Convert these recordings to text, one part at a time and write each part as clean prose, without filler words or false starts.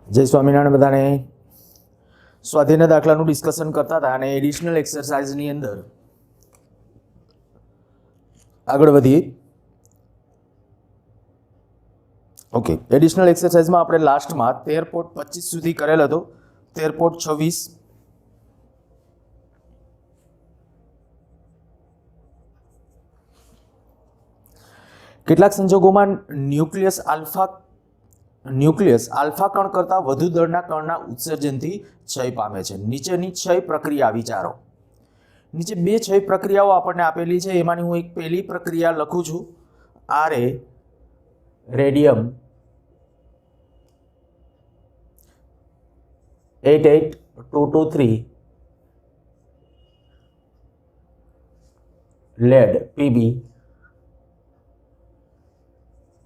જય સ્વામિનારાયણ બધાને. સ્વાધ્યાયના દાખલાનું ડિસ્કશન કરતા હતા અને એડિશનલ એક્સરસાઇઝની અંદર આગળ વધીએ. ઓકે, એડિશનલ એક્સરસાઇઝમાં આપણે લાસ્ટમાં 13.25 સુધી કરેલ હતો. 13.26 કેટલાક સંજોગોમાં ન્યુક્લિયસ આલ્ફા કણ કરતાં વધુ દળના કણના ઉત્સર્જનથી ક્ષય પામે છે. નીચેની ક્ષય પ્રક્રિયા વિચારો. નીચે બે ક્ષય પ્રક્રિયાઓ આપણને આપેલી છે. એમાંની હું એક પહેલી પ્રક્રિયા લખું છું. RA radium 88223 lead PB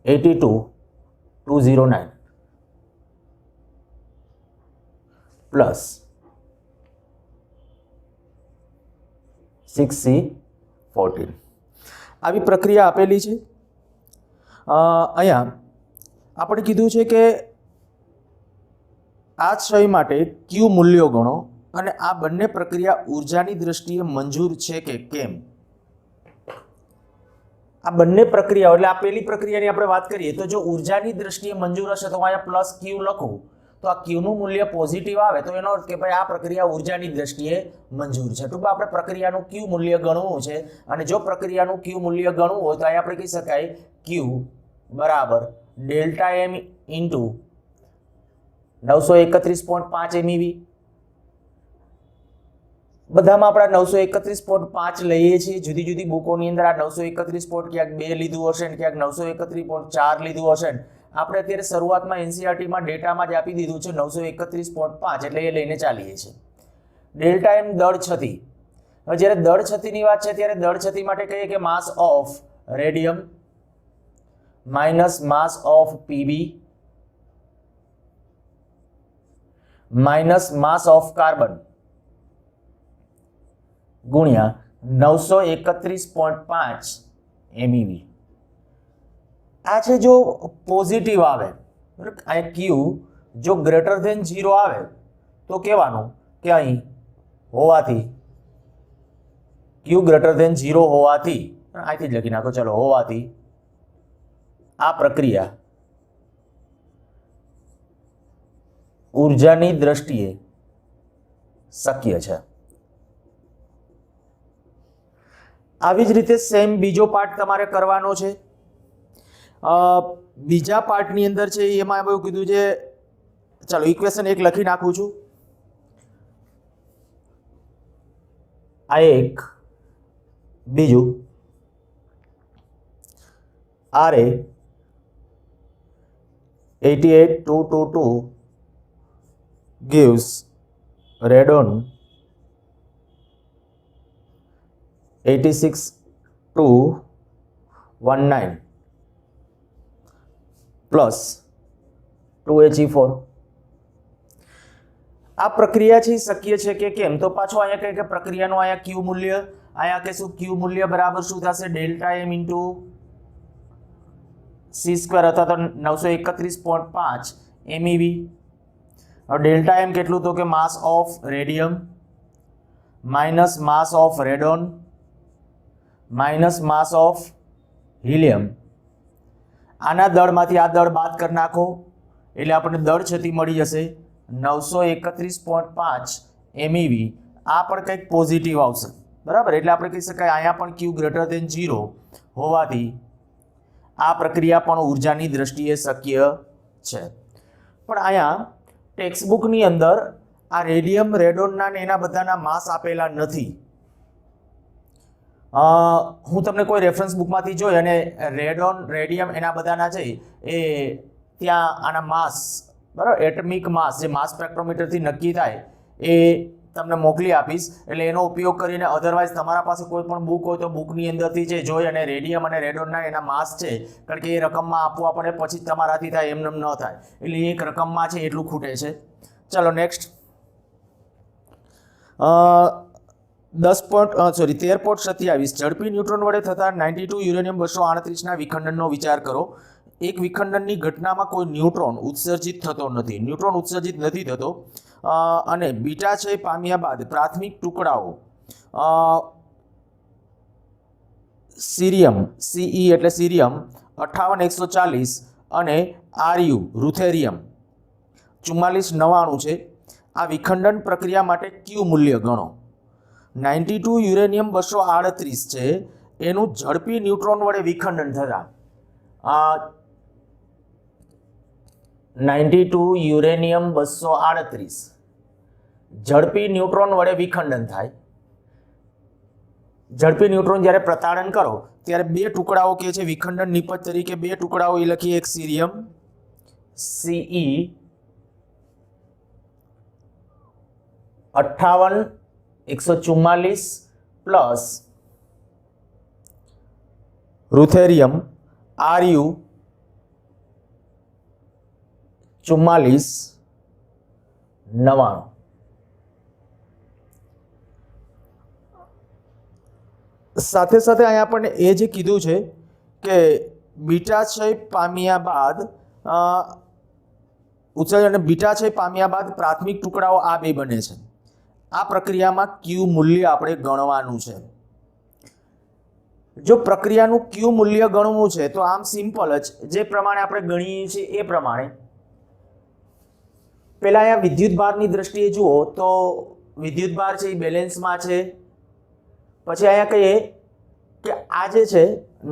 82209 plus 6C14 આવી પ્રક્રિયા આપેલી છે. અહીંયા આપણે કીધું છે કે આ ક્ષય માટે ક્યુ મૂલ્યો ગણો અને આ બંને પ્રક્રિયા ઉર્જાની દ્રષ્ટિએ મંજૂર છે કે કેમ. આ બંને પ્રક્રિયાઓ એટલે આ પહેલી પ્રક્રિયાની આપણે વાત કરીએ તો જો ઉર્જાની દ્રષ્ટિએ મંજૂર હશે તો અહીંયા પ્લસ ક્યુ લખું તો આ ક્યુનું મૂલ્ય પોઝિટિવ આવે તો એનો અર્થ કે ભાઈ આ પ્રક્રિયા ઉર્જાની દ્રષ્ટિએ મંજૂર છે. ટૂંકમાં આપણે પ્રક્રિયાનું ક્યુ મૂલ્ય ગણવું છે અને જો પ્રક્રિયાનું ક્યુ મૂલ્ય ગણવું હોય તો અહીંયા આપણે કહી શકાય ક્યુ બરાબર ડેલ્ટા એમ ઇન્ટુ 931.5 MeV. બધામાં આપણે 931.5 લઈએ છીએ. જુદી જુદી બુકોની અંદર આ 931 ક્યાંક 2 લીધું હશે ને ક્યાંક 931.4 લીધું હશે ને આપણે અત્યારે શરૂઆતમાં NCERTમાં ડેટામાં જ આપી દીધું છે 931.5 એટલે એ લઈને ચાલીએ છીએ. ડેલ્ટા એમ દળ છતી. હવે જ્યારે દળ છતીની વાત છે ત્યારે દળ છતી માટે કહીએ કે mass of radium minus mass of PB minus mass of carbon ગુણ્યા 931.5 MeV. આ છે જો પોઝિટિવ આવે બરાબર. આ ક્યુ જો ગ્રેટર ધેન 0 આવે તો કહેવાનું કે અહીં હોવાથી ક્યુ ગ્રેટર ધેન 0 હોવાથી અહીંથી જ લખી નાખો ચલો હોવાથી આ પ્રક્રિયા ઉર્જાની દ્રષ્ટિએ શક્ય છે. આવી જ રીતે સેમ બીજો પાર્ટ તમારે કરવાનો છે. બીજા પાર્ટની અંદર છે એમાં એવું કીધું છે. ચાલો ઇક્વેશન એક લખી નાખું છું. આ એક બીજું RA 88222 gives radon 86,219 plus 2He4. આ પ્રક્રિયા છે શક્ય છે કે કેમ તો પાછું અહીંયા કહે કે પ્રક્રિયાનું અહીંયા ક્યુ મૂલ્ય અહીંયા કહેશું ક્યુ મૂલ્ય બરાબર શું થશે ડેલ્ટા એમ ઇન્ટુ C² અથવા તો 931.5 MeV. ડેલ્ટા એમ કેટલું તો કે mass of radium minus mass of radon minus mass of helium. આના દળમાંથી આ દળ બાદ કરી નાખો એટલે આપણને દળ છતી મળી જશે 931.5 MeV. આ પણ કંઈક પોઝિટિવ આવશે બરાબર. એટલે આપણે કહી શકાય અહીંયા પણ ક્યુ ગ્રેટર ધેન 0 હોવાથી આ પ્રક્રિયા પણ ઉર્જાની દ્રષ્ટિએ શક્ય છે. પણ અહીંયા ટેક્સ્ટબુકની અંદર આ રેડિયમ રેડોનના ને એના બધાના માસ આપેલા નથી. હું તમને કોઈ રેફરન્સ બુકમાંથી જોઈ અને રેડિયમ એના બધાના છે એ ત્યાં આના માસ બરાબર એટમિક માસ જે માસ સ્પેક્ટ્રોમીટરથી નક્કી થાય એ તમને મોકલી આપીશ. એટલે એનો ઉપયોગ કરીને અધરવાઇઝ તમારા પાસે કોઈ પણ બુક હોય તો બુકની અંદરથી છે જોઈ અને રેડિયમ અને રેડોનના એના માસ છે કારણ કે એ રકમમાં આપવા પડે પછી તમારાથી થાય એમને ન થાય એટલે એક રકમમાં છે એટલું ખૂટે છે. ચલો નેક્સ્ટ 13.27 ઝડપી ન્યુટ્રોન વડે થતા 92 યુરેનિયમ 238ના વિખંડનનો વિચાર કરો. એક વિખંડનની ઘટનામાં કોઈ ન્યુટ્રોન ઉત્સર્જિત થતો નથી, ન્યુટ્રોન ઉત્સર્જિત નથી થતો, અને બીટા ક્ષય પામ્યા બાદ પ્રાથમિક ટુકડાઓ સીરિયમ સીઈ એટલે સીરિયમ 58 140 અને આરયુ રૂથેરિયમ 44 99 છે. આ વિખંડન પ્રક્રિયા માટે ક્યુ મૂલ્ય ગણો. 92 યુરેનિયમ 238 છે, એનું ઝડપી ન્યુટ્રોન વડે વિખંડન થતા 92 યુરેનિયમ 238 ઝડપી ન્યુટ્રોન વડે વિખંડન થાય. ઝડપી ન્યુટ્રોન જ્યારે પ્રતાડન કરો ત્યારે બે ટુકડાઓ કે છે વિખંડન નિપજ તરીકે, બે ટુકડાઓ એ લખીએ, એક સીરિયમ સીઈ 58 144 પ્લસ રૂથેરિયમ આરયુ 44 99. સાથે સાથે અહીંયા આપણને એ જે કીધું છે કે બીટા ક્ષય પામ્યા બાદ ઉત્સર્જન અને બીટા ક્ષય પામ્યા બાદ પ્રાથમિક ટુકડાઓ આ બે બને છે. આ પ્રક્રિયામાં ક્યુ મૂલ્ય આપણે ગણવાનું છે. જો પ્રક્રિયાનું ક્યુ મૂલ્ય ગણવું છે તો આમ સિમ્પલ જ જે પ્રમાણે આપણે ગણીએ છીએ એ પ્રમાણે પહેલા અહીંયા વિદ્યુત ભારની દ્રષ્ટિએ જુઓ તો વિદ્યુત ભાર છે એ બેલેન્સમાં છે. પછી અહીંયા કહીએ કે આ જે છે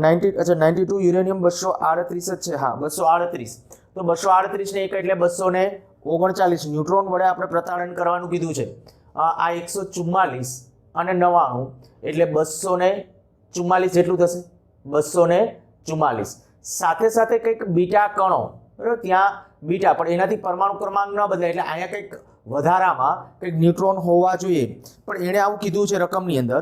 92 યુરેનિયમ 238 જ છે. હા 238, તો 238 ને 1 એટલે 239 ન્યુટ્રોન વડે આપણે પ્રતાડન કરવાનું કીધું છે. આ 144 અને 99 એટલે 244 જેટલું થશે, 244. સાથે સાથે કંઈક બીટા કણો, બરાબર, ત્યાં બીટા, પણ એનાથી પરમાણુ ક્રમાંક ન બદલાય એટલે અહીંયા કંઈક વધારામાં કંઈક ન્યુટ્રોન હોવા જોઈએ. પણ એણે આવું કીધું છે રકમની અંદર,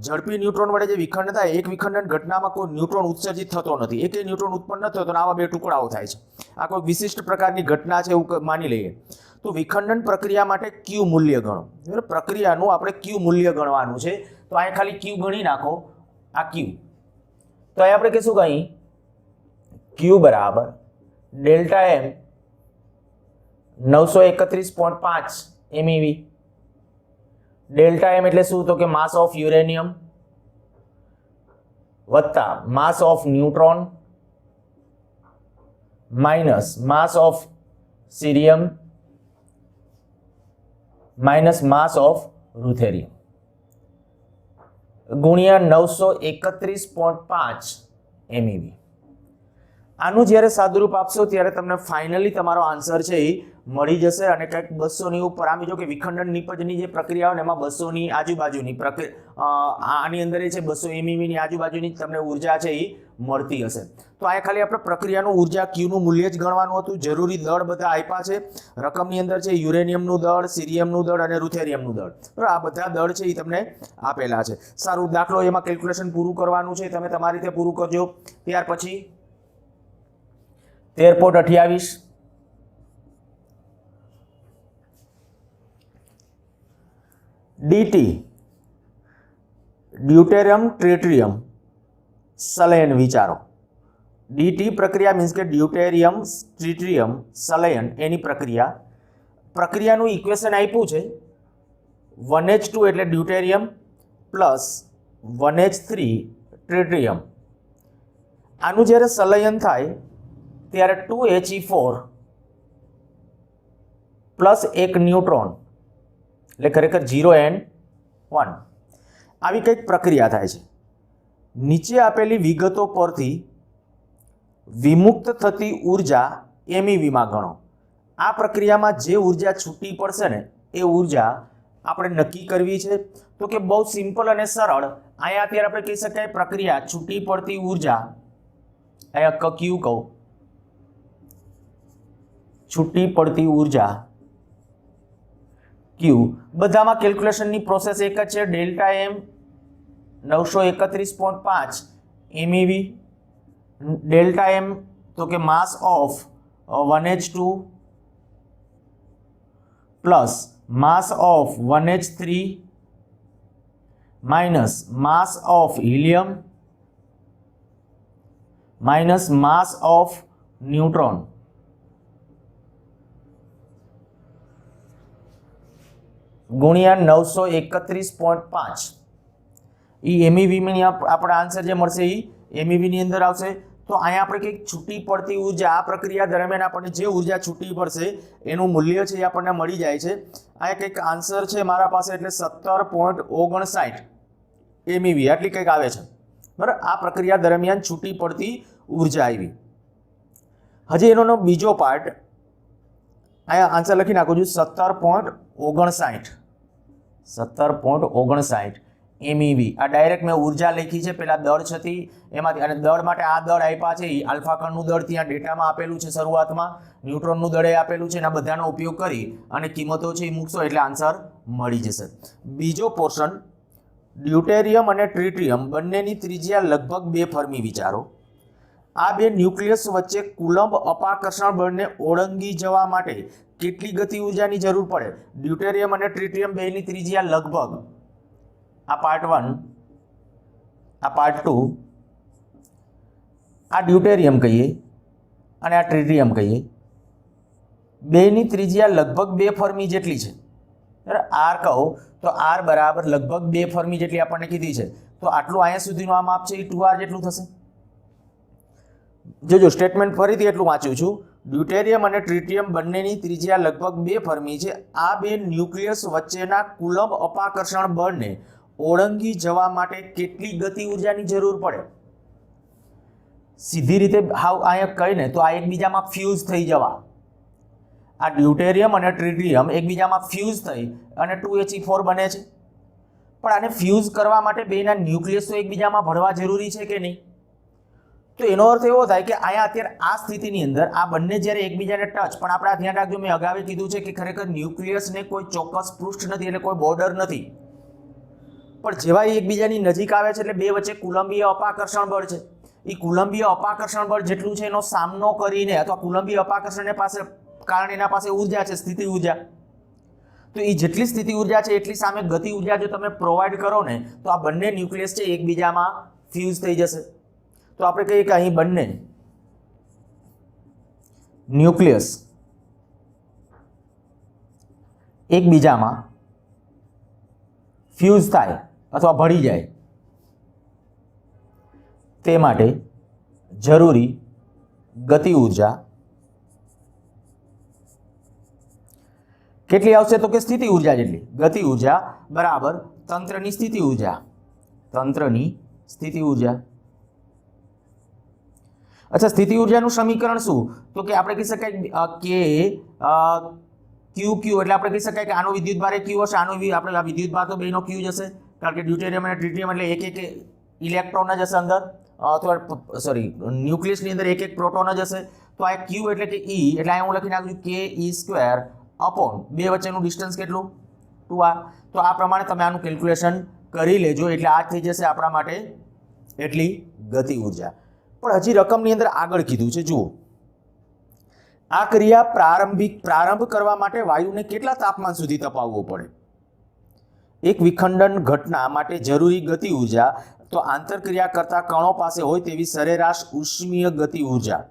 ઝડપી ન્યુટ્રોન વડે જે વિખંડન થાય, એક વિખંડન ઘટનામાં કોઈ ન્યુટ્રોન ઉત્સર્જિત થતો નથી, એક ન્યુટ્રોન ઉત્પન્ન ન થતો, આવા બે ટુકડાઓ થાય છે. આ કોઈ વિશિષ્ટ પ્રકારની ઘટના છે એવું માની લઈએ. તો વિખંડન પ્રક્રિયા માટે ક્યુ મૂલ્ય ગણો. પ્રક્રિયાનું આપણે ક્યુ મૂલ્ય ગણવાનું છે. તો અહીંયા ખાલી ક્યુ ગણી નાખો, આ ક્યુ. તો અહીં આપણે કહીશું કે અહીં ક્યુ બરાબર delta M 931.5 MeV. Delta M એટલે શું? તો કે માસ ઓફ યુરેનિયમ વત્તા mass of neutron minus mass of cerium minus mass of ruthenium ગુણ્યા 931.5 MeV. આનું જ્યારે સાદુરૂપ આપશો ત્યારે તમને ફાઇનલી તમારો આન્સર છે એ મળી જશે. અને કંઈક 200 ની ઉપર, આમ જો કે વિખંડન નિપજની જે પ્રક્રિયા હોય ને એમાં 200 ની આજુબાજુની આની અંદર એ છે 200 MeV ની આજુબાજુની તમને ઉર્જા છે એ મળતી હશે. તો આ ખાલી આપણે પ્રક્રિયાનું ઉર્જા ક્યુનું મૂલ્ય જ ગણવાનું હતું. જરૂરી દળ બધા આપ્યા છે રકમની અંદર છે, યુરેનિયમનું દળ, સીરિયમનું દળ અને રૂથેરિયમનું દળ. બરાબર, આ બધા દળ છે એ તમને આપેલા છે. સારું, દાખલો એમાં કેલ્ક્યુલેશન પૂરું કરવાનું છે, તમે તમારી રીતે પૂરું કરજો. ત્યાર પછી 13.28 dt ડ્યુટેરિયમ ટ્રિટિયમ સલયન વિચારો. dt પ્રક્રિયા મીન્સ કે ડ્યુટેરિયમ ટ્રિટિયમ સલયન એની પ્રક્રિયાનું ઇક્વેશન આપ્યું છે 1H2 એટલે ડ્યુટેરિયમ પ્લસ 1H3 ટ્રિટિયમ. આનું જ્યારે સલયન થાય ત્યારે 2He4 પ્લસ એક ન્યુટ્રોન એટલે ખરેખર 0N1 આવી કંઈક પ્રક્રિયા થાય છે. નીચે આપેલી વિગતો પરથી વિમુક્ત થતી ઉર્જા MEVમાં ગણો. આ પ્રક્રિયામાં જે ઉર્જા છૂટી પડશે ને એ ઉર્જા આપણે નક્કી કરવી છે. તો કે બહુ સિમ્પલ અને સરળ. અહીંયા અત્યારે આપણે કહી શકાય પ્રક્રિયા છૂટી પડતી ઉર્જા, અહીંયા ક્યુ કહું, છૂટી પડતી ઉર્જા ક્યુ. બધામાં કેલ્ક્યુલેશનની પ્રોસેસ એક જ છે. Delta M 931.5 MeV, delta M તો કે mass of 1H2 plus mass of 1H3 minus mass of helium minus mass of neutron ગુણ્યા 931.5 એ એમઈવી આપણા આન્સર જે મળશે એ એમઈવી ની અંદર આવશે. તો અહીંયા આપણે કંઈક છૂટી પડતી ઉર્જા આ પ્રક્રિયા દરમિયાન આપણને જે ઉર્જા છૂટી પડશે એનું મૂલ્ય છે એ આપણને મળી જાય છે. અહીંયા કંઈક આન્સર છે મારા પાસે એટલે 17.59 એમઈવી આટલી કંઈક આવે છે બરાબર. આ પ્રક્રિયા દરમિયાન છૂટી પડતી ઉર્જા આવી. હજી એનો બીજો પાર્ટ અહીંયા આન્સર લખી નાખું છું 17.59 એમઈવી. આ ડાયરેક્ટ મેં ઉર્જા લખી છે, પેલા દળ છતી એમાંથી, અને દળ માટે આ દળ આપ્યા છે આલ્ફા કણનું દળ ત્યાં ડેટામાં આપેલું છે શરૂઆતમાં, ન્યુટ્રોનનું દળ આપેલું છે, એના બધાનો ઉપયોગ કરી અને કિંમતો છે એ મૂકશો એટલે આન્સર મળી જશે. બીજો પોર્શન ડ્યુટેરિયમ અને ટ્રિટિયમ બંનેની ત્રિજ્યા લગભગ 2 ફર્મી વિચારો. આ બે ન્યુક્લિયસ વચ્ચે કુલંબ અપાકર્ષણ બળને ઓળંગી જવા માટે કેટલી ગતિ ઉર્જાની જરૂર પડે? ડ્યુટેરિયમ અને ટ્રિટિયમ બેની ત્રિજ્યા લગભગ, આ પાર્ટ 1, આ પાર્ટ 2, આ ડ્યુટેરિયમ કહીએ અને આ ટ્રિટિયમ કહીએ, બેની ત્રિજ્યા લગભગ 2 ફર્મી જેટલી છે. બરાબર, આર કહો તો આર બરાબર લગભગ 2 ફર્મી જેટલી આપણને કીધી છે. તો આટલું અહીંયા સુધીનું આ માપ છે એ 2r જેટલું થશે. જો સ્ટેટમેન્ટ ફરીથી એટલું વાંચ્યું છું, ડ્યુટેરિયમ અને ટ્રિટિયમ બંનેની ત્રિજ્યા લગભગ 2 ફર્મી છે. આ બે ન્યુક્લિયસ વચ્ચેના કુલંબ અપાકર્ષણ બળને ઓળંગી જવા માટે કેટલી ગતિ ઉર્જાની જરૂર પડે? સીધી રીતે હાવ અહીંયા કહીને તો આ એકબીજામાં ફ્યુઝ થઈ જવા, આ ડ્યુટેરિયમ અને ટ્રિટિયમ એકબીજામાં ફ્યુઝ થઈ અને 2He4 બને છે. પણ આને ફ્યુઝ કરવા માટે બેના ન્યુક્લિયસ તો એકબીજામાં ભળવા જરૂરી છે કે નહીં? તો એનો અર્થ એવો થાય કે અહીંયા અત્યારે આ સ્થિતિની અંદર આ બંને જ્યારે એકબીજાને ટચ, પણ આપણે આ ધ્યાન રાખજો, મેં અગાઉ કીધું છે કે ખરેખર ન્યુક્લિયસને કોઈ ચોક્કસ પૃષ્ઠ નથી એટલે કોઈ બોર્ડર નથી, પણ જેવા એકબીજાની નજીક આવે છે એટલે બે વચ્ચે કુલંબીય અપાકર્ષણ બળ છે. એ કુલંબીય અપાકર્ષણ બળ જેટલું છે એનો સામનો કરીને અથવા કુલંબીય અપાકર્ષણને પાસે કારણે એના પાસે ઉર્જા છે, સ્થિતિ ઉર્જા. તો એ જેટલી સ્થિતિ ઉર્જા છે એટલી સામે ગતિ ઉર્જા જો તમે પ્રોવાઈડ કરો ને તો આ બંને ન્યુક્લિયસ છે એકબીજામાં ફ્યુઝ થઈ જશે. તો આપણે કહીએ કે અહીં બંને ન્યુક્લિયસ એકબીજામાં ફ્યુઝ થાય અથવા ભળી જાય તે માટે જરૂરી ગતિ ઉર્જા કેટલી આવશે? તો કે સ્થિતિ ઉર્જા જેટલી. ગતિ ઉર્જા બરાબર તંત્રની સ્થિતિ ઉર્જા, તંત્રની સ્થિતિ ઉર્જા. અચ્છા, સ્થિતિ ઉર્જાનું સમીકરણ શું? તો કે આપણે કહી શકાય કે ક્યુ ક્યુ એટલે આપણે કહી શકાય કે આનો વિદ્યુતભાર ક્યુ હશે, આનો આપણે વિદ્યુતભાર તો બેનો ક્યુ જશે, કારણ કે ડ્યુટેરિયમ અને ટ્રિટિયમ એટલે એક એક ઇલેક્ટ્રોન જ હશે અંદર, અથવા સોરી ન્યુક્લિયસની અંદર એક એક પ્રોટોન જ હશે. તો આ ક્યુ એટલે કે ઈ, એટલે અહીંયા હું લખી નાખું ke² અપોન બે વચ્ચેનું ડિસ્ટન્સ કેટલું? 2r. તો આ પ્રમાણે તમે આનું કેલ્ક્યુલેશન કરી લેજો એટલે આ થઈ જશે આપણા માટે એટલી ગતિ ઉર્જા. પણ હજી રકમની અંદર આગળ કીધું છે, જુઓ, આ ક્રિયા પ્રારંભ કરવા માટે વાયુને કેટલા તાપમાન સુધી તપાવવો પડે? એક વિખંડન ઘટના માટે જરૂરી ગતિ ઉર્જા તો આંતરક્રિયા કરતા કણો પાસે હોય તેવી સરેરાશ ઉષ્મીય ગતિ ઉર્જા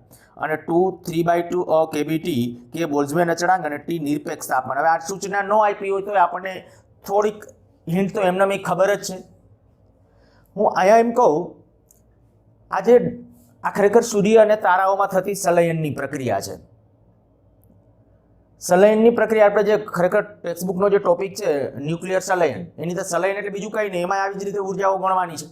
અને 2/3/2 કેબીટી કે બોલ્ટ્ઝમેન અચળાંક અને ટી નિરપેક્ષ તાપમાન. હવે આ સૂચના ન આપી હોય તો આપણને થોડીક હિન્ટ તો એમને મેં ખબર જ છે. હું અહીંયા એમ કહું, આજે આ ખરેખર સૂર્ય અને તારાઓમાં થતી સંલયનની પ્રક્રિયા છે. સંલયનની પ્રક્રિયા આપણે જે ખરેખર ટેક્સ્ટબુકનો જે ટોપિક છે ન્યુક્લિયર સંલયન, એની તો સંલયન એટલે બીજું કંઈ નહીં, એમાં આવી જ રીતે ઉર્જાઓ ગણવાની છે.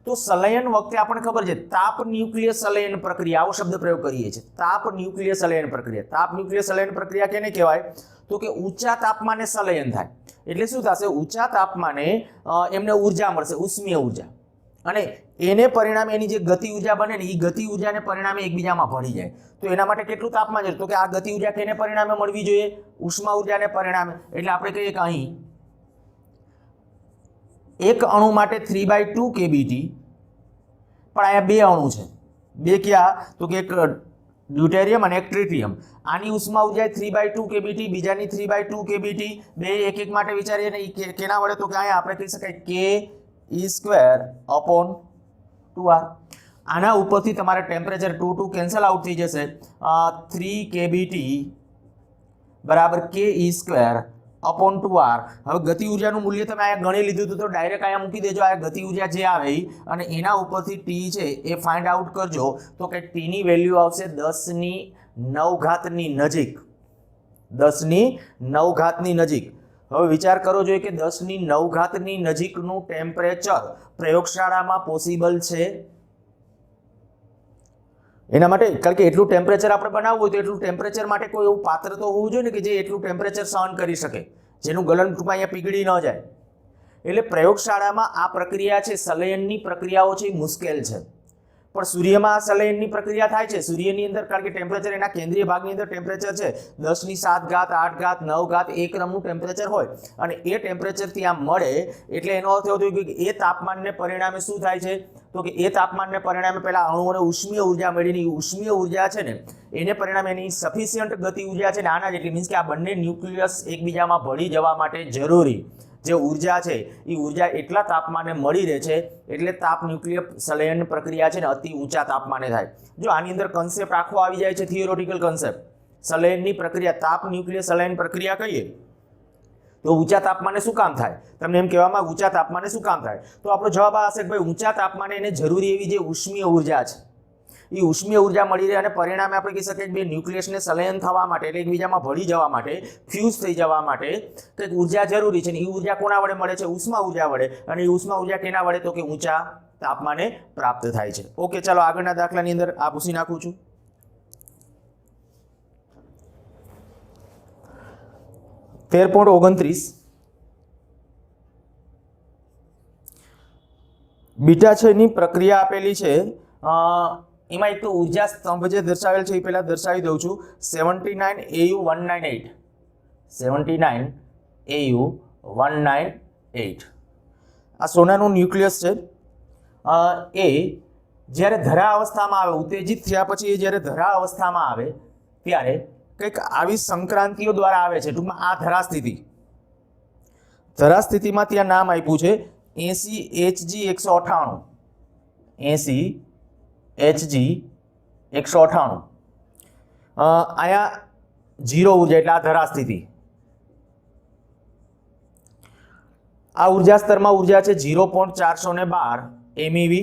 તો સંલયન વખતે આપણને ખબર છે તાપ ન્યુક્લિયર સંલયન પ્રક્રિયા, આવો શબ્દ પ્રયોગ કરીએ છીએ, તાપ ન્યુક્લિયર સંલયન પ્રક્રિયા. તાપ ન્યુક્લિયર સંલયન પ્રક્રિયા કેને કહેવાય? તો કે ઊંચા તાપમાને સંલયન થાય એટલે શું થશે? ઊંચા તાપમાને એમને ઉર્જા મળશે, ઉષ્મીય ઉર્જા, અને એને પરિણામે એની જે ગતિ ઉર્જા બને ને એ ગતિ ઉર્જાને પરિણામે એકબીજામાં ભળી જાય. તો એના માટે કેટલું તાપમાન છે? તો કે આ ગતિ ઉર્જા કેને પરિણામે મળવી જોઈએ? ઉષ્મા ઉર્જાને પરિણામે. એટલે આપણે કહીએ કે અહીં એક અણુ માટે 3/2 કેબીટી, પણ અહીંયા બે અણુ છે. બે ક્યાં? તો કે એક ડ્યુટેરિયમ અને એક ટ્રિટિયમ. આની ઉષ્મા ઉર્જા 3/2 કેબીટી, બીજાની 3/2 કેબીટી, બે એક એક માટે વિચારીએ ને કેના વડે? તો કે અહીંયા આપણે કહી શકાય ke² અપોન 2r. આના ઉપરથી તમારે ટેમ્પરેચર 2 કેન્સલ આઉટ થઈ જશે 3 kBT બરાબર ke² अपॉन 2r। હવે ગતિ ઉર્જાનું મૂલ્ય તમે અહીંયા ગણી લીધું તો ડાયરેક્ટ અહીંયા મૂકી દેજો। આ ગતિ ઉર્જા જે આવે અને એના ઉપરથી t છે એ ફાઇન્ડ આઉટ કરજો તો કે t ની વેલ્યુ આવશે 10⁹ ની નજીક, 10⁹ ની નજીક। હવે વિચાર કરો જોઈએ કે 10⁹ ની નજીકનું ટેમ્પરેચર પ્રયોગશાળામાં પોસિબલ છે એના માટે, કારણ કે એટલું ટેમ્પરેચર આપણે બનાવવું હોય તો એટલું ટેમ્પરેચર માટે કોઈ એવું પાત્ર તો હોવું જોઈએ ને કે જે એટલું ટેમ્પરેચર સહન કરી શકે, જેનું ગલન ટૂંકમાં અહીંયા પીગળી ન જાય। એટલે પ્રયોગશાળામાં આ પ્રક્રિયા છે, સંલયનની પ્રક્રિયાઓ છે, મુશ્કેલ છે, પણ સૂર્યમાં આ સંલયનની પ્રક્રિયા થાય છે। સૂર્યની અંદર કારણ કે ટેમ્પરેચર એના કેન્દ્રીય ભાગની અંદર ટેમ્પરેચર છે 10⁷, 8, 9 એ ક્રમનું ટેમ્પરેચર હોય અને એ ટેમ્પરેચર ત્યાં મળે એટલે એનો અર્થ એવો થયો કે એ તાપમાનને પરિણામે શું થાય છે તો કે એ તાપમાનને પરિણામે પહેલા અણુઓને ઉષ્મીય ઉર્જા મળીને ઉષ્મીય ઉર્જા છે ને એને પરિણામે એની સફિશિયન્ટ ગતિ ઉર્જા છે ને આના જેટલી, મીન્સ કે આ બંને ન્યુક્લિયસ એકબીજામાં ભળી જવા માટે જરૂરી જે ઉર્જા છે એ ઉર્જા એટલા તાપમાને મળી રહે છે એટલે તાપ ન્યુક્લિયર સંલયન પ્રક્રિયા છે ને અતિ ઊંચા તાપમાને થાય। જો આની અંદર કન્સેપ્ટ આખો આવી જાય છે, થિયોરેટિકલ કન્સેપ્ટ, સંલયનની પ્રક્રિયા તાપ ન્યુક્લિયર સંલયન પ્રક્રિયા કહીએ તો ઊંચા તાપમાને શું કામ થાય, તમને એમ કહેવામાં ઊંચા તાપમાને શું કામ થાય તો આપણો જવાબ આ હશે કે ભાઈ ઊંચા તાપમાને એને જરૂરી એવી જે ઉષ્મીય ઉર્જા છે એ ઉષ્મીય ઉર્જા મળી રહે અને પરિણામે આપણે કહી શકીએ કે બે ન્યુક્લિયસને સંલયન થવા માટે એટલે એકબીજામાં ભળી જવા માટે, ફ્યુઝ થઈ જવા માટે કંઈક ઉર્જા જરૂરી છે ને એ ઉર્જા કોના વડે મળે છે, ઉષ્મા ઉર્જા વડે, અને એ ઉષ્મા ઉર્જા કેના વડે તો કે ઊંચા તાપમાને પ્રાપ્ત થાય છે। ઓકે, ચાલો આગળના દાખલાની અંદર આ પૂછી નાખું છું। (13.29) બીટા છે ની પ્રક્રિયા આપેલી છે, એમાં એક તો ઉર્જા સ્તંભ જે દર્શાવેલ છે એ પહેલા દર્શાવી દઉં છું 79 AU198, 79 AU198 આ સોનાનું ન્યુક્લિયસ છે। એ જ્યારે ધરા અવસ્થામાં આવે, ઉત્તેજિત થયા પછી એ જ્યારે ધરા અવસ્થામાં આવે ત્યારે કંઈક આવી સંક્રાંતિઓ દ્વારા આવે છે, ટૂંકમાં આ ધરા સ્થિતિમાં ત્યાં નામ આપ્યું છે 80 Hg 198 અહીંયા 0 ઉર્જા એટલે આ ધરા સ્થિતિ, આ ઉર્જા સ્તરમાં ઉર્જા છે 0.412 MeV,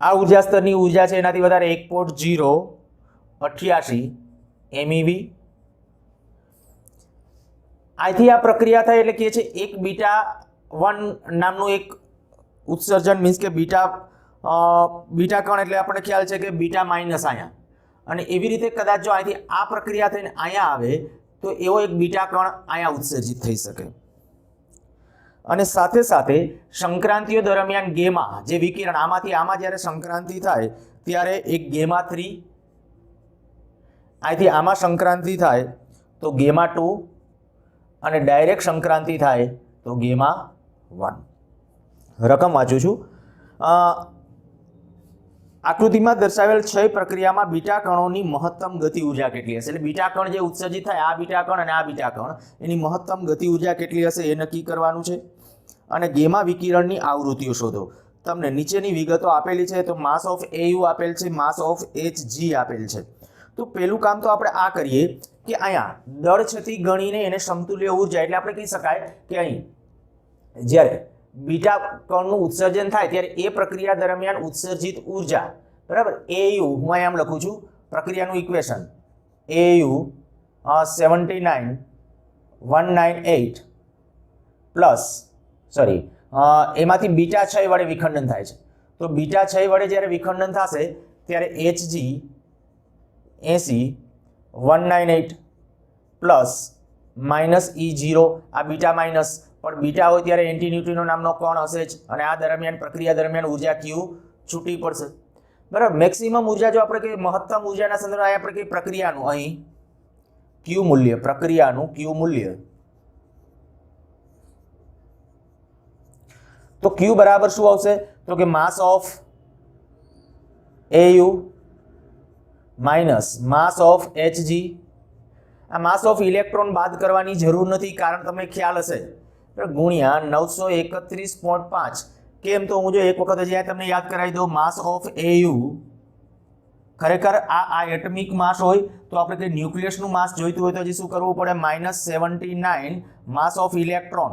આ ઉર્જા સ્તરની ઉર્જા છે એનાથી વધારે 1.088 MeV। અહીંથી આ પ્રક્રિયા થાય એટલે કે છે એક β1 નામનું એક ઉત્સર્જન, મીન્સ કે બીટા કણ એટલે આપણને ખ્યાલ છે કે બીટા માઇનસ અહીંયા, અને એવી રીતે કદાચ જો અહીંથી આ પ્રક્રિયા થઈને અહીંયા આવે તો એવો એક બીટા કણ અહીંયા ઉત્સર્જિત થઈ શકે। અને સાથે સાથે સંક્રાંતિઓ દરમિયાન ગેમા જે વિકિરણ આમાંથી આમાં જ્યારે સંક્રાંતિ થાય ત્યારે એક γ3, અહીંથી આમાં સંક્રાંતિ થાય તો γ2 અને ડાયરેક્ટ સંક્રાંતિ થાય તો γ1। રકમ વાંચું છું। આકૃતિમાં દર્શાવેલ ક્ષય પ્રક્રિયામાં બીટા કણોની મહત્તમ ગતિ ઉર્જા કેટલી હશે, એટલે બીટા કણ જે ઉત્સર્જિત થાય આ બીટા કણ અને આ બીટા કણ એની મહત્તમ ગતિ ઉર્જા કેટલી હશે એ નક્કી કરવાનું છે। અને ગેમા વિકિરણની આવૃત્તિઓ શોધો। તમને નીચેની વિગતો આપેલી છે, તો માસ ઓફ AU આપેલ છે, માસ ઓફ Hg આપેલ છે। તો પહેલું કામ તો આપણે આ કરીએ કે અહીંયા દળ છતી ગણીને એને સમતુલ્ય ઉર્જા, એટલે આપણે કહી શકાય કે અહીં જ્યારે બીટા કણનું ઉત્સર્જન થાય ત્યારે એ પ્રક્રિયા દરમિયાન ઉત્સર્જિત ઉર્જા બરાબર AU, હું અહીંયા આમ લખું છું પ્રક્રિયાનું ઇક્વેશન AU 79198 પ્લસ એમાંથી બીટા 6 વડે વિખંડન થાય છે, તો બીટા 6 વડે જ્યારે વિખંડન થશે ત્યારે Hg 80 198 પ્લસ માઇનસ E0, આ બીટા માઇનસ પણ બીટા હોય ત્યારે એન્ટી ન્યુટ્રિનો નામનો કણ હશે જ, અને આ દરમિયાન પ્રક્રિયા દરમિયાન ઉર્જા Q છૂટી પડશે બરાબર। મેક્સિમમ ઉર્જા જો આપણે કહીએ મહત્તમ ઉર્જાના સંદર્ભમાં આપણે કહીએ પ્રક્રિયાનું અહીં Q મૂલ્ય, પ્રક્રિયાનું Q મૂલ્ય, તો Q બરાબર શું આવશે તો કે mass of AU minus mass of Hg। આ માસ ઓફ ઇલેક્ટ્રોન બાદ કરવાની જરૂર નથી, કારણ તમને ખ્યાલ હશે, ગુણ્યા 931.5 કેમ તો હું જો એક વખત હજી તમને યાદ કરાવી દઉં, માસ ઓફ એયુ ખરેખર આ એટમિક માસ હોય તો આપણે કે ન્યુક્લિયસનું માસ જોઈતું હોય તો હજી શું કરવું પડે, -79 માસ ઓફ ઇલેક્ટ્રોન,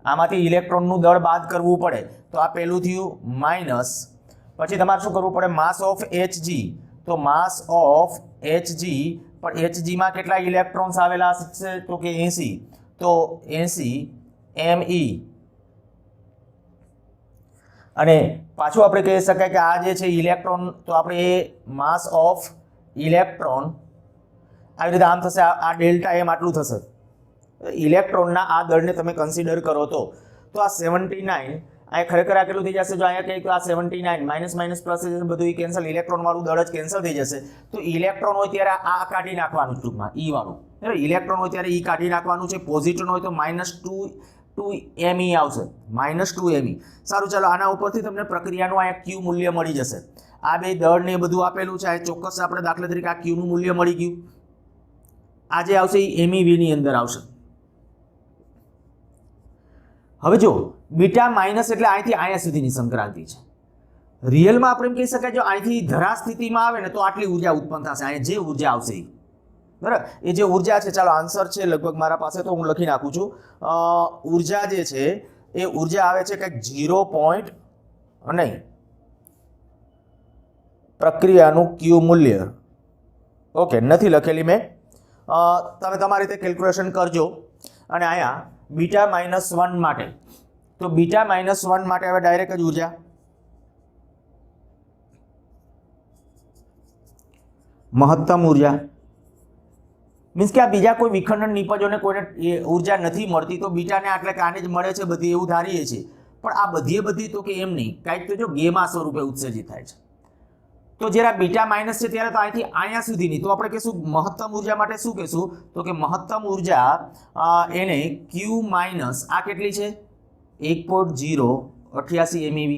આમાંથી ઇલેક્ટ્રોનનું દળ બાદ કરવું પડે, તો આ પહેલું થયું માઇનસ. પછી તમારે શું કરવું પડે, માસ ઓફ Hg, તો માસ ઓફ Hg, પણ Hg માં કેટલા ઇલેક્ટ્રોન્સ આવેલા છે તો કે 80, તો 80 me. અને પાછું આપણે કહી શકાય કે આ જે છે ઇલેક્ટ્રોન, તો આપણે એ માસ ઓફ ઇલેક્ટ્રોન આવી રીતે આમ થશે, આ ડેલ્ટા એમ આટલું થશે. ઇલેક્ટ્રોનના આ દળને તમે કન્સિડર કરો તો આ 79, આ ખરેખર આ કેટલું થઈ જશે, જો અહીંયા કહીએ તો આ 79 માઇનસ માઇનસ પ્લસ બધું કેન્સલ, ઇલેક્ટ્રોન વાળું દળ જ કેન્સલ થઈ જશે. તો ઇલેક્ટ્રોન હોય ત્યારે આ કાઢી નાખવાનું ટૂંકમાં, ઈ વાળું, ઇલેક્ટ્રોન હોય ત્યારે ઈ કાઢી નાખવાનું છે. પોઝિટિવ હોય તો -2 me આવશે, -2 me. સારું, ચાલો આના ઉપરથી તમને પ્રક્રિયાનું આ ક્યુ મૂલ્ય મળી જશે. આ બે દળ ને બધું આપેલું છે, આ ચોક્કસ આપણે દાખલા તરીકે આ ક્યુનું મૂલ્ય મળી ગયું. આ જે આવશે એ MEV ની અંદર આવશે. હવે જો બીટા માઇનસ એટલે અહીંથી અહીંયા સુધીની સંક્રાંતિ છે. રિયલમાં આપણે એમ કહી શકાય જો અહીંથી ધરા સ્થિતિમાં આવે ને તો આટલી ઉર્જા ઉત્પન્ન થશે, અહીંયા જે ઉર્જા આવશે એ બરાબર, એ જે ઉર્જા છે, ચાલો આન્સર છે લગભગ મારા પાસે, તો હું લખી નાખું છું. ઉર્જા જે છે એ ઉર્જા આવે છે કંઈક 0. નહીં, પ્રક્રિયાનું ક્યુ મૂલ્ય, ઓકે, નથી લખેલી મેં, તમે તમારી રીતે કેલ્ક્યુલેશન કરજો. અને અહીંયા બીટા -1 માટે, તો બીટા -1 માટે હવે ડાયરેક્ટ જ ઉર્જા મહત્તમ ઉર્જા, મીન્સ કે આ બીજા કોઈ વિખંડન નિપજોને કોઈને ઉર્જા નથી મળતી, તો બીટાને એટલે કે આને જ મળે છે બધી એવું ધારીએ છીએ. પણ આ બધી તો કે એમ નહીં, કાંઈક તો જો ગેમા સ્વરૂપે ઉત્સર્જિત થાય છે. તો જ્યારે બીટા માઇનસ છે ત્યારે તો અહીંથી અહીંયા સુધીની, તો આપણે કહીશું મહત્તમ ઉર્જા માટે શું કહીશું, તો કે મહત્તમ ઉર્જા એને Q માઇનસ આ કેટલી છે 1.088 MeV.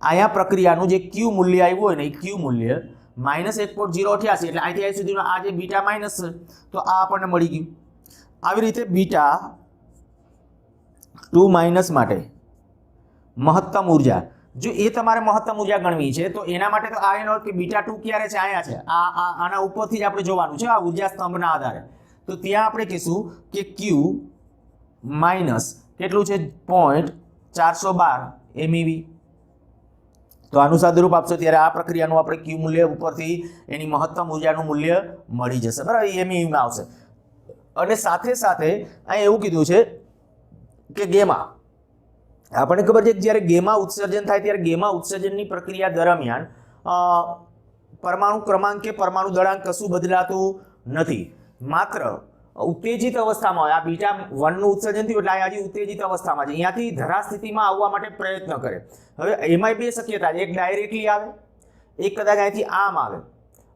અહીંયા પ્રક્રિયાનું જે Q મૂલ્ય આવ્યું હોય ને એ Q મૂલ્ય -1.088, એટલે અહીંથી અહીં સુધીનો આ જે બીટા માઇનસ છે તો આ આપણને મળી ગયું. આવી રીતે બીટા 2 માઇનસ માટે મહત્તમ ઉર્જા, જો એ તમારે મહત્તમ ઉર્જા ગણવી છે તો એના માટે તો આ એનો કે બીટા 2 ક્યારે છે, અહીંયા છે, આના ઉપરથી જ આપણે જોવાનું છે આ ઉર્જા સ્તંભના આધારે. તો ત્યાં આપણે કહીશું કે Q માઇનસ કેટલું છે 0.412 MeV. તો આનું સાદુરૂપ આપશો ત્યારે આ પ્રક્રિયાનું આપણે Q મૂલ્ય ઉપરથી એની મહત્તમ ઉર્જાનું મૂલ્ય મળી જશે બરાબર, એ MEV માં આવશે. અને સાથે સાથે અહીં એવું કીધું છે કે ગેમા, આપણને ખબર છે કે જ્યારે ગેમા ઉત્સર્જન થાય ત્યારે ગેમા ઉત્સર્જનની પ્રક્રિયા દરમિયાન પરમાણુ ક્રમાંક કે પરમાણુ દળાંક કશું બદલાતું નથી, માત્ર ઉત્તેજિત અવસ્થામાં હોય. આ બીટા 1 નું ઉત્સર્જન થયું એટલે આ હજી ઉત્તેજિત અવસ્થામાં છે, અહીંયાથી ધરા સ્થિતિમાં આવવા માટે પ્રયત્ન કરે. હવે એમાં બે શક્યતા છે, એક ડાયરેક્ટલી આવે, એક કદાચ અહીંથી આમ આવે,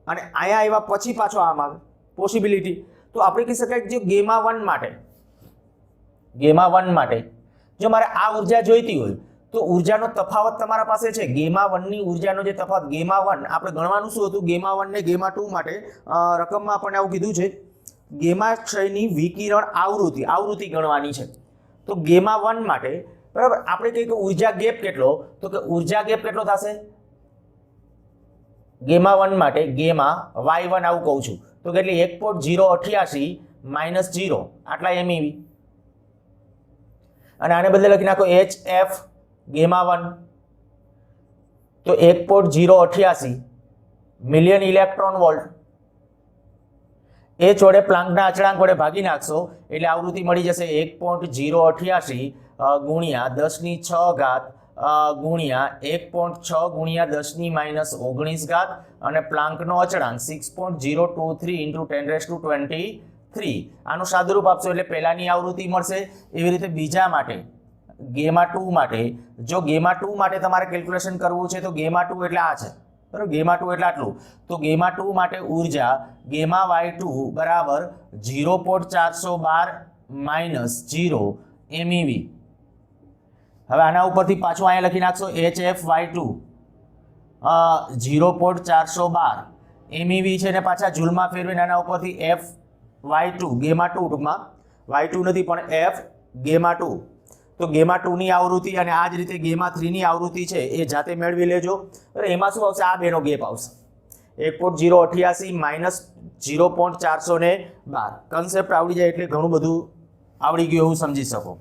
અને અહીંયા આવ્યા પછી પાછો આમ આવે, પોસિબિલિટી. તો આપણે કહી શકાય કે જો ગેમા 1 માટે જો મારે આ ઉર્જા જોઈતી હોય તો ઉર્જાનો તફાવત તમારા પાસે છે. ગેમા 1 ની ઉર્જાનો જે તફાવત, ગેમા 1 આપણે ગણવાનું શું હતું, ગેમા 1 ને ગેમા 2 માટે રકમમાં આપણને આવું કીધું છે, ગેમા ક્ષયની વિકિરણ આવૃત્તિ ગણવાની છે. તો ગેમા 1 માટે બરાબર આપણે કહીએ કે ઉર્જા ગેપ કેટલો, તો કે ઉર્જા ગેપ કેટલો થશે ગેમા 1 માટે, ગેમા y1 આવું કહું છું, તો કેટલી 1.088 - 0 આટલા MEV. અને આને બદલે લખી નાખો HF ગેમા 1, તો 1.088 મિલિયન ઇલેક્ટ્રોન વોલ્ટ. એ જોડે પ્લાન્કના અચળાંક વડે ભાગી નાખશો એટલે આવૃત્તિ મળી જશે 1.088 ગુણ્યા 10⁶ ગુણ્યા 1.6 ગુણ્યા 10⁻⁻19 અને પ્લાન્કનો અચળાંક 6.023 × 10⁻23. આનું સાદુરૂપ આપશો એટલે પહેલાની આવૃત્તિ મળશે. એવી રીતે બીજા માટે ગેમા 2 માટે, જો ગેમા 2 માટે તમારે કેલ્ક્યુલેશન કરવું છે તો ગેમા 2 એટલે આ છે બરાબર, ગેમા 2 એટલે આટલું. તો ગેમા 2 માટે ઉર્જા ગેમા y2 બરાબર 0.412 - 0 MEV. હવે આના ઉપરથી પાછું અહીંયા લખી નાખશો HF y2 0.412 MEV છે ને પાછા જૂલમાં ફેરવીને આના ઉપરથી F y2 ગેમા 2, ટૂંકમાં y2 નથી પણ F ગેમા 2 તો γ 2 ની આવૃત્તિ અને આ જ રીતે γ 3 ની આવૃત્તિ છે એ જાતે મેળવી લેજો. એમાં શું આવશે? આ બેનો ગેપ આવશે 1.088 માઇનસ 0.412. કન્સેપ્ટ આવડી જાય એટલે ઘણું બધું આવડી ગયું એવું સમજી શકો.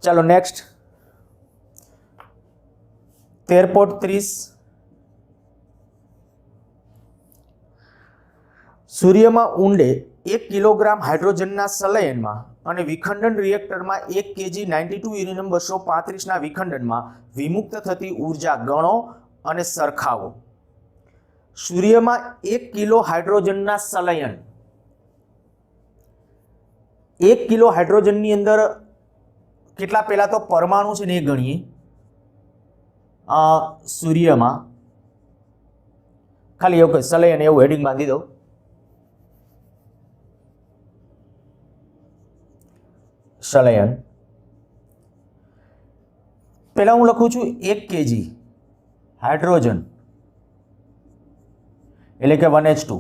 ચાલો નેક્સ્ટ 13.30. સૂર્યમાં ઊંડે 1 કિલોગ્રામ હાઇડ્રોજનના સંલયનમાં અને વિખંડન રિએક્ટરમાં 1 kg 92 યુરેનિયમ 235ના વિખંડનમાં વિમુક્ત થતી ઉર્જા ગણો અને સરખાવો. સૂર્યમાં 1 કિલો હાઇડ્રોજનના સંલયન, 1 કિલો હાઇડ્રોજનની અંદર કેટલા પહેલા તો પરમાણુ છે ને એ ગણીએ. સૂર્યમાં ખાલી એવું કહે સંલયન એવું હેડિંગ બાંધી દો. સંલયન પહેલા હું લખું છું 1 kg હાઇડ્રોજન એટલે કે 1H2.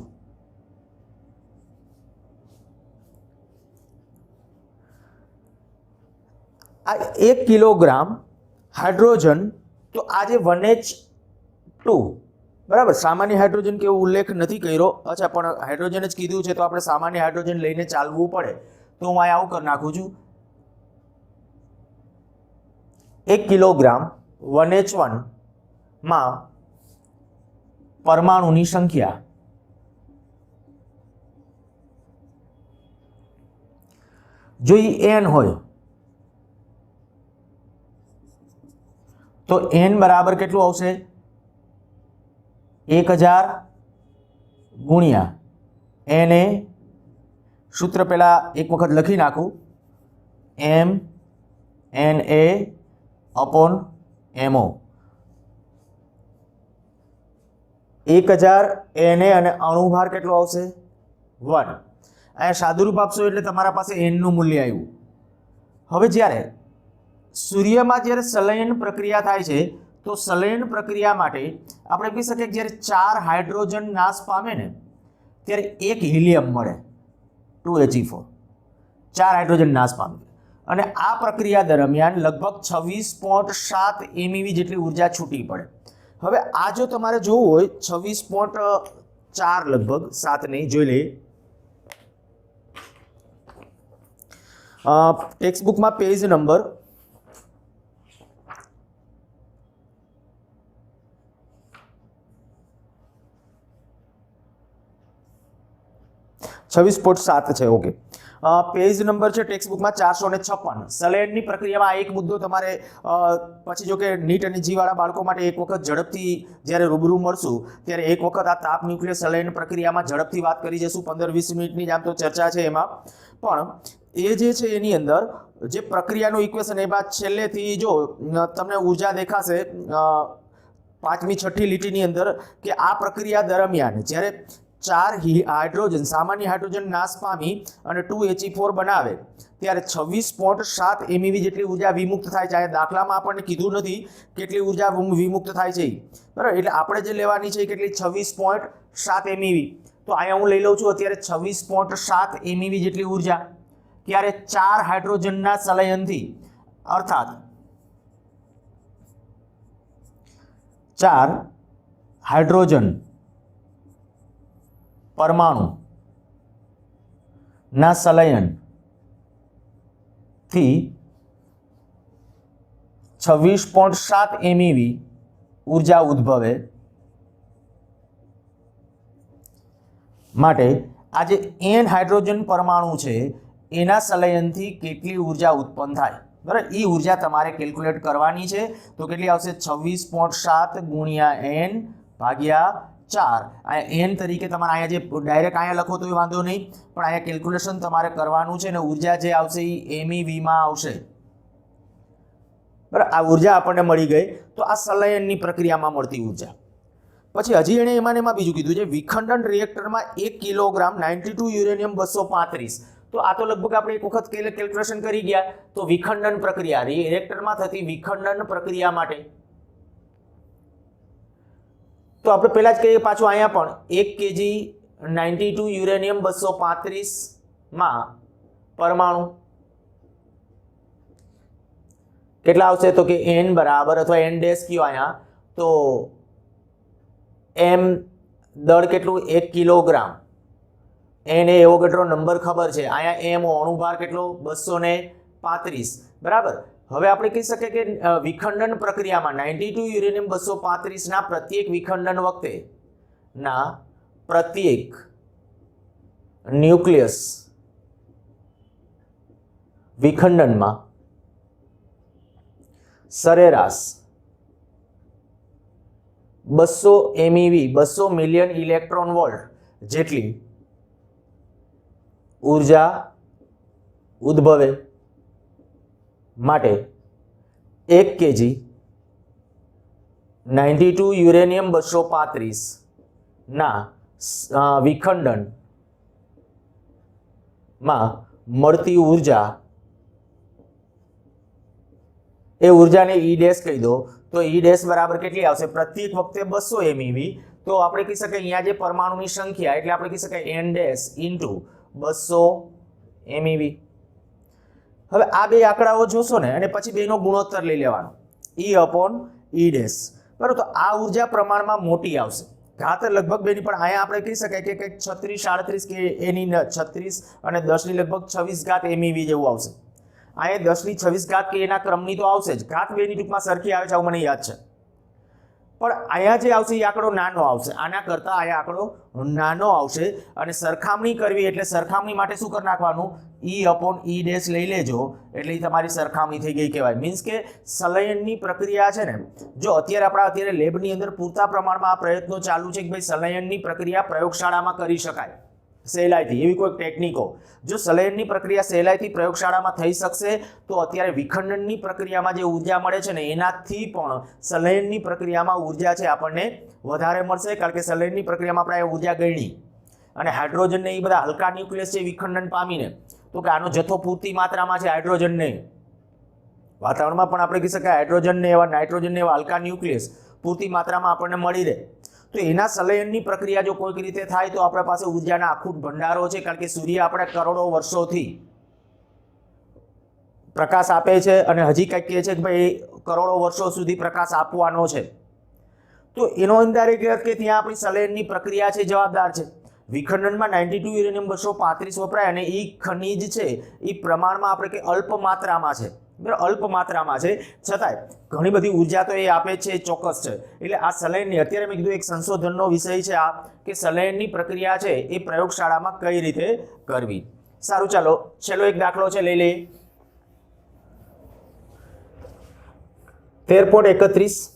આ 1 કિલોગ્રામ હાઇડ્રોજન, તો આ જે 1H2 બરાબર, સામાન્ય હાઇડ્રોજન કેવો ઉલ્લેખ નથી કર્યો. અચ્છા, પણ હાઇડ્રોજન જ કીધું છે તો આપણે સામાન્ય હાઇડ્રોજન લઈને ચાલવું પડે. તો હું અહીંયા આવું કરી નાખું છું 1 કિલોગ્રામ 1H1 માં પરમાણુની સંખ્યા જો n હોય તો n બરાબર કેટલું આવશે? 1000 ગુણ્યા Na. સૂત્ર પહેલા એક વખત લખી નાખું, mNa/mo. 1000 Na અને અણુભાર કેટલો આવશે? 1. અહીંયા સાદુરૂપ આપશો એટલે તમારા પાસે n નું મૂલ્ય આવ્યું. હવે જ્યારે સૂર્યમાં જ્યારે સંલયન પ્રક્રિયા થાય છે તો સંલયન પ્રક્રિયા માટે આપણે કહી શકીએ કે જ્યારે 4 હાઇડ્રોજન નાશ પામે ને ત્યારે 1 હિલિયમ મળે, 2He4. 4 હાઇડ્રોજન નાશ પામે અને આ પ્રક્રિયા દરમિયાન લગભગ 26.7 MeV જેટલી ઉર્જા છૂટી પડે. હવે આ જો તમારે જોવું હોય 26.4 લગભગ 7 નહીં, જોઈ લઈએ. ટેક્સ્ટ બુકમાં પેજ નંબર 26.7 છે. ઓકે, પેજ નંબર છે ટેક્સ્ટ બુકમાં 456. સંલયનની પ્રક્રિયામાં એક મુદ્દો તમારે પછી જો કે નીટ અને જીવાળા બાળકો માટે એક વખત ઝડપથી જ્યારે રૂબરૂ મળશું ત્યારે એક વખત આ તાપ ન્યુક્લિયર સંલયન પ્રક્રિયામાં ઝડપથી વાત કરી જશું. 15-20 મિનિટની જ આમ તો ચર્ચા છે એમાં, પણ એ જે છે એની અંદર જે પ્રક્રિયાનું ઇક્વેશન એ બાદ છેલ્લેથી જો તમને ઉર્જા દેખાશે 5મી 6ઠી લીટીની અંદર કે આ પ્રક્રિયા દરમિયાન જ્યારે 4 હાઇડ્રોજન સામાન્ય હાઇડ્રોજન નાશ પામી અને 2He4 બનાવે ત્યારે 26.7 MeV જેટલી ઉર્જા વિમુક્ત થાય છે. આ દાખલામાં આપણને કીધું નથી કેટલી ઉર્જા વિમુક્ત થાય છે બરાબર, એટલે આપણે જે લેવાની છે કેટલી 26.7 MeV. તો અહીંયા હું લઈ લઉં છું અત્યારે 26.7 MeV જેટલી ઉર્જા ત્યારે 4 હાઇડ્રોજનના સંલયનથી, અર્થાત 4 હાઇડ્રોજન પરમાણુ ના સંલયન થી 26.7 MeV ઉર્જા ઉદ્ભવે માટે આ જે n હાઇડ્રોજન પરમાણુ છે એના સંલયનથી કેટલી ઉર્જા ઉત્પન્ન થાય બરાબર, એ ઉર્જા તમારે કેલ્ક્યુલેટ કરવાની છે. તો કેટલી આવશે? 26.7 ગુણ્યા n ભાગ્યા 4. અહીંયા n તરીકે તમારે અહીંયા જે ડાયરેક્ટ અહીંયા લખો તો એ વાંધો નહીં, પણ અહીંયા કેલ્ક્યુલેશન તમારે કરવાનું છે અને ઉર્જા જે આવશે એ MeV માં આવશે બરાબર. આ ઉર્જા આપણને મળી ગઈ. તો આ સંલયનની પ્રક્રિયામાં મળતી ઉર્જા. પછી હજી એણે એમાં બીજું કીધું છે વિખંડન રિએક્ટરમાં 1 કિલોગ્રામ 92 યુરેનિયમ 235. તો આ તો લગભગ આપણે એક વખત કેલ્ક્યુલેશન કરી ગયા. તો વિખંડન પ્રક્રિયા રિએક્ટરમાં થતી વિખંડન પ્રક્રિયા માટે તો આપણે પહેલા જ કહીએ પાછું અહીંયા પણ 1 kg 92 યુરેનિયમ 235 માં પરમાણુ કેટલા આવશે તો કે n બરાબર અથવા n ડેશ કયો અહીંયા તો m દળ કેટલું 1 કિલોગ્રામ n એ એવોગાડ્રો નંબર ખબર છે અહીંયા m અણુભાર કેટલો 235 બરાબર હવે આપણે કહી શકીએ કે વિખંડન પ્રક્રિયામાં 92 યુરેનિયમ 235 ના પ્રત્યેક વિખંડન વખતે ના પ્રત્યેક ન્યુક્લિયસ વિખંડનમાં સરેરાશ 200 MeV 200 મિલિયન ઇલેક્ટ્રોન વોલ્ટ જેટલી ઊર્જા ઉદ્ભવે માટે 1 kg 92 યુરેનિયમ 235 ના વિખંડનમાં મળતી ઊર્જા એ ઊર્જાને E ડેશ કહી દો તો E ડેશ બરાબર કેટલી આવશે પ્રત્યેક વખતે 200 MeV તો આપણે કહી શકીએ અહીંયા જે પરમાણુની સંખ્યા એટલે આપણે કહી શકાય n ડેશ ઇન્ટુ 200 MeV હવે આ બે આંકડાઓ જોશો ને અને પછી બેનો ગુણોત્તર લઈ લેવાનો E અપોન E ડેશ બરાબર તો આ ઊર્જા પ્રમાણમાં મોટી આવશે ઘાત લગભગ બેની પણ અહીંયા આપણે કહી શકાય કે કંઈક 36 38 કે એની 36 અને 10 ની લગભગ 26 ઘાત MeV જેવું આવશે અહીંયા 10 ની 26 ઘાત કે એના ક્રમની તો આવશે જ ઘાત બેની ટૂંકમાં સરખી આવે છે આવું મને યાદ છે પણ અહીંયા જે આવશે એ આંકડો નાનો આવશે આના કરતાં અહીંયા આંકડો નાનો આવશે અને સરખામણી કરવી એટલે સરખામણી માટે શું કરી નાખવાનું E અપોન E ડેશ લઈ લેજો એટલે તમારી સરખામણી થઈ ગઈ કહેવાય મીન્સ કે સંલયનની પ્રક્રિયા છે ને જો અત્યારે લેબની અંદર પૂરતા પ્રમાણમાં આ પ્રયત્નો ચાલુ છે કે ભાઈ સંલયનની પ્રક્રિયા પ્રયોગશાળામાં કરી શકાય સહેલાઈથી એવી કોઈ ટેકનિકો જો સંલયનની પ્રક્રિયા સહેલાઈથી પ્રયોગશાળામાં થઈ શકશે તો અત્યારે વિખંડનની પ્રક્રિયામાં જે ઊર્જા મળે છે ને એનાથી પણ સંલયનની પ્રક્રિયામાં ઊર્જા છે આપણને વધારે મળશે કારણ કે સંલયનની પ્રક્રિયામાં આપણે ઊર્જા ગણી અને હાઇડ્રોજનને એ બધા હલકા ન્યુક્લિયસ છે વિખંડન પામીને તો કે આનો જથ્થો પૂરતી માત્રામાં છે હાઇડ્રોજનને વાતાવરણમાં પણ આપણે કહી શકાય હાઇડ્રોજનને એવા નાઇટ્રોજનને એવા હલકા ન્યુક્લિયસ પૂરતી માત્રામાં આપણને મળી રહે તો એના સંલયનની પ્રક્રિયા જો કોઈક રીતે થાય તો આપણા પાસે ઊર્જાના આખું ભંડારો છે કારણ કે સૂર્ય આપણે કરોડો વર્ષોથી પ્રકાશ આપે છે અને હજી કંઈક કહે છે કે ભાઈ કરોડો વર્ષો સુધી પ્રકાશ આપવાનો છે તો એનો અંદાજ એ કે ત્યાં આપણી સંલયનની પ્રક્રિયા છે જવાબદાર છે વિખંડનમાં 92 યુરેનિયમ 235 વપરાય અને એ ખનિજ છે એ પ્રમાણમાં આપણે કે અલ્પ માત્રામાં છે અલ્પ માત્રામાં છે છતાંય ઘણી બધી ઊર્જા તો એ આપે છે ચોક્કસ છે એટલે આ સંલયનની અત્યારે મેં કીધું એક સંશોધનનો વિષય છે આ કે સંલયનની પ્રક્રિયા છે એ પ્રયોગશાળામાં કઈ રીતે કરવી સારું ચાલો છેલ્લો એક દાખલો છે લઈ લઈએ 13.31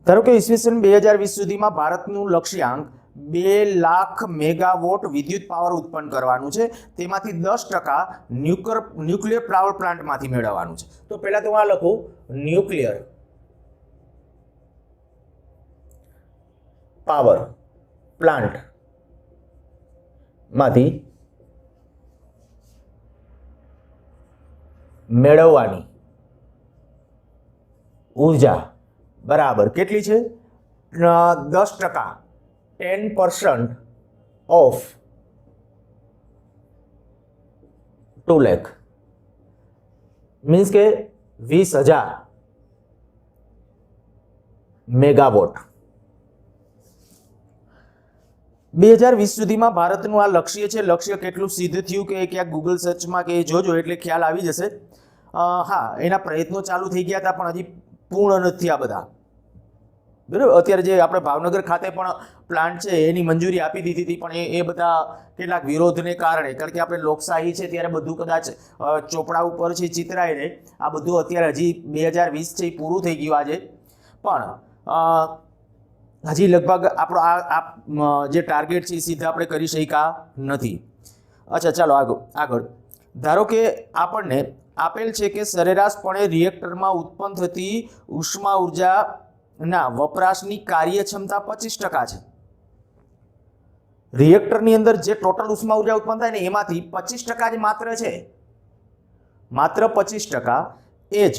ધારો કે ઈસવીસન 2020 સુધીમાં ભારતનું લક્ષ્યાંક 2 લાખ મેગાવોટ વિદ્યુત પાવર ઉત્પન્ન કરવાનું છે તેમાંથી 10% ન્યુક્લિયર પાવર પ્લાન્ટમાંથી મેળવવાનું છે તો પહેલા તો આ લખું ન્યુક્લિયર પાવર પ્લાન્ટ માંથી મેળવવાની ઊર્જા બરાબર કેટલી છે 10% 10% ઓફ 2 લાખ મીન્સ કે 20,000 મેગાવોટ 2020 સુધીમાં ભારતનું આ લક્ષ્ય છે લક્ષ્ય કેટલું સિદ્ધ થયું કે ક્યાંક ગૂગલ સર્ચમાં કે જોજો એટલે ખ્યાલ આવી જશે હા એના પ્રયત્નો ચાલુ થઈ ગયા હતા પણ હજી પૂર્ણ નથી આ બધા બરાબર અત્યારે જે આપણે ભાવનગર ખાતે પણ પ્લાન્ટ છે એની મંજૂરી આપી દીધી હતી પણ એ બધા કેટલાક વિરોધને કારણે કારણ કે આપણે લોકશાહી છે ત્યારે બધું કદાચ ચોપડા ઉપર છે ચિતરાય રહે આ બધું અત્યારે હજી 2020 છે એ પૂરું થઈ ગયું આજે પણ હજી લગભગ આપણો આ જે ટાર્ગેટ છે એ સીધા આપણે કરી શક્યા નથી અચ્છા ચાલો આગળ ધારો કે આપણને આપેલ છે કે સરેરાશપણે રિએક્ટરમાં ઉત્પન્ન થતી ઉષ્મા ઉર્જાના વપરાશની કાર્યક્ષમતા 25% છે રિએક્ટરની અંદર જે ટોટલ ઉષ્મા ઉર્જા ઉત્પન્ન થાય ને એમાંથી 25% જ માત્ર છે માત્ર 25% એ જ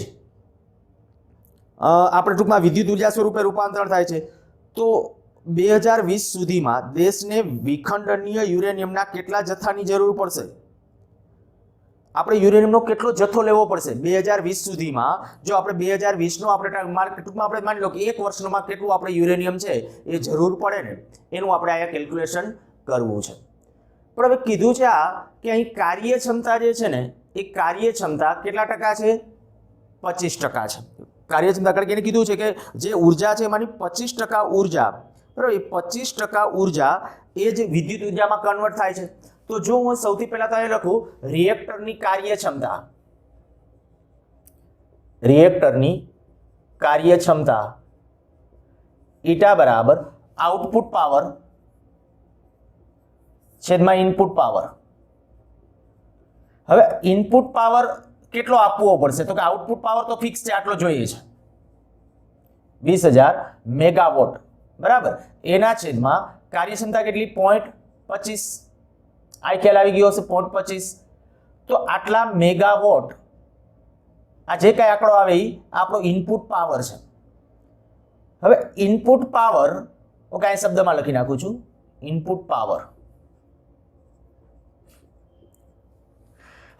આપણે ટૂંકમાં વિદ્યુત ઉર્જા સ્વરૂપે રૂપાંતરણ થાય છે તો 2020 સુધીમાં દેશને વિખંડનીય યુરેનિયમના કેટલા જથ્થાની જરૂર પડશે આપણે યુરેનિયમનો કેટલો જથ્થો લેવો પડશે 2020 સુધીમાં? જો આપણે 2020નો આપણે ટૂંકમાં આપણે માની લો કે એક વર્ષમાં કેટલું આપણે યુરેનિયમ છે એ જરૂર પડે ને, એનું આપણે અહીંયા કેલ્ક્યુલેશન કરવું છે. પણ હવે કીધું છે આ કે અહીં કાર્યક્ષમતા જે છે ને એ કાર્યક્ષમતા કેટલા ટકા છે? 25% છે કાર્યક્ષમતા. કારણ કે એને કીધું છે કે જે ઉર્જા છે એમાંની 25% ઉર્જા, બરાબર, એ 25% ઉર્જા એ જ વિદ્યુત ઉર્જામાં કન્વર્ટ થાય છે. તો જો હું સૌથી પહેલા તો એ લખું રિએક્ટરની કાર્યક્ષમતા, રિએક્ટરની કાર્યક્ષમતા ઈટા બરાબર આઉટપુટ પાવર છેદમાં ઇનપુટ પાવર. હવે ઇનપુટ પાવર કેટલો આપવો પડશે? તો કે આઉટપુટ પાવર તો ફિક્સ છે, આટલો જોઈએ છે 20,000 મેગાવોટ, બરાબર. એના છેદમાં કાર્યક્ષમતા કેટલી? 0.25. આ ખ્યાલ આવી ગયો હશે 0.25. તો આટલા મેગાવોટ, આ જે કઈ આંકડો આવે એ આપણો ઇનપુટ પાવર છે. હવે ઇનપુટ પાવર ઓકે આ શબ્દમાં લખી નાખું છું, ઇનપુટ પાવર.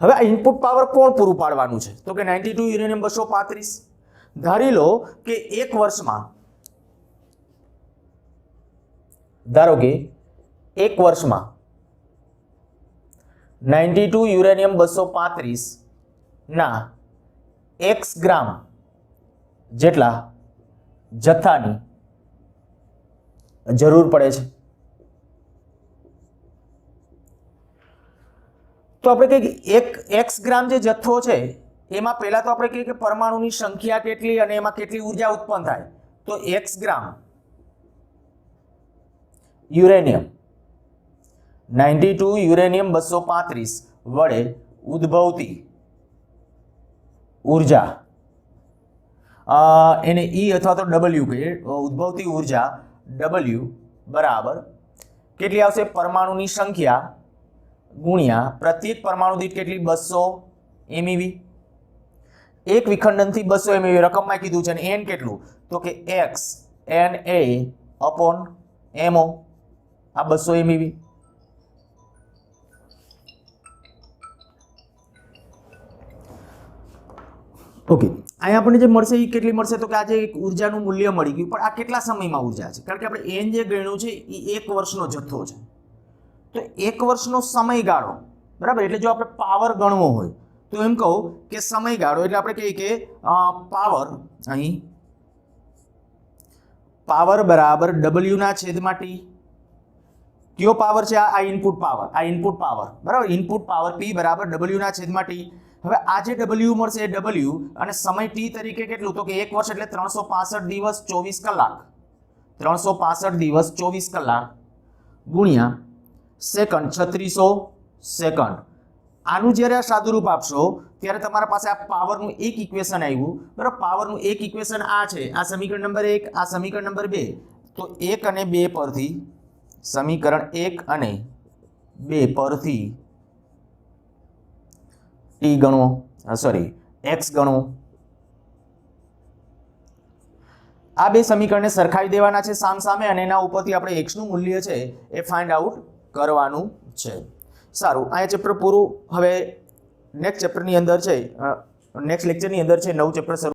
હવે આ ઇનપુટ પાવર કોણ પૂરું પાડવાનું છે? તો કે 92 યુરેનિયમ 235. ધારી લો કે એક વર્ષમાં, ધારો કે એક વર્ષમાં 92 યુરેનિયમ 235 ના x ગ્રામ જેટલા જથ્થાની જરૂર પડે છે. તો આપણે કહીએ એક x ગ્રામ જે જથ્થો છે એમાં પહેલા તો આપણે કહીએ કે પરમાણુની સંખ્યા કેટલી અને એમાં કેટલી ઉર્જા ઉત્પન્ન થાય. તો x ગ્રામ યુરેનિયમ 92 યુરેનિયમ 235 વડે ઉદ્ભવતી ઉર્જા, એને E અથવા તો W કહીએ, ઉદ્ભવતી ઉર્જા W બરાબર કેટલી આવશે? પરમાણુની સંખ્યા ગુણ્યા પ્રત્યેક પરમાણુ દીઠ કેટલી? 200 MeV. એક વિખંડનથી 200 MeV રકમમાં કીધું છે. અને n કેટલું? તો કે x Na upon mo, આ 200 MeV. ઓકે, અહીંયા આપણને જે મળશે એ કેટલી મળશે? તો કે આજે એક ઉર્જાનું મૂલ્ય મળી ગયું, પણ આ કેટલા સમયમાં ઉર્જા છે? કારણ કે આપણે n જે ગણ્યું છે એ એક વર્ષનો જથ્થો છે. તો એક વર્ષનો સમયગાળો, બરાબર. એટલે જો આપણે પાવર ગણવો હોય તો એમ કહું કે સમયગાળો, એટલે આપણે કહીએ કે પાવર, અહીં પાવર બરાબર W ના છેદમાં T. કયો પાવર છે? આ ઇનપુટ પાવર, આ ઇનપુટ પાવર, બરાબર. ઇનપુટ પાવર P બરાબર W ના છેદમાં T. હવે આ જે W મળશે એ W અને સમય T તરીકે કેટલું? તો કે એક વર્ષ એટલે 365 દિવસ 24 કલાક, 365 દિવસ 24 કલાક ગુણ્યા સેકન્ડ 3600 સેકન્ડ. આનું જ્યારે આ સાદુરૂપ આપશો ત્યારે તમારા પાસે આ પાવરનું એક ઇક્વેશન આવ્યું, બરાબર. પાવરનું એક ઇક્વેશન આ છે, આ સમીકરણ નંબર 1, આ સમીકરણ નંબર 2. તો 1 અને 2 પરથી, સમીકરણ 1 અને 2 પરથી T ગણો, સોરી x ગણો. આ બે સમીકરણને સરખાવી દેવાના છે સામસામે અને એના ઉપરથી આપણે x નું મૂલ્ય છે એ ફાઇન્ડ આઉટ કરવાનું છે. સારું, આ ચેપ્ટર પૂરું. હવે નેક્સ્ટ ચેપ્ટરની અંદર છે, નેક્સ્ટ લેક્ચરની અંદર છે નવું ચેપ્ટર શરૂ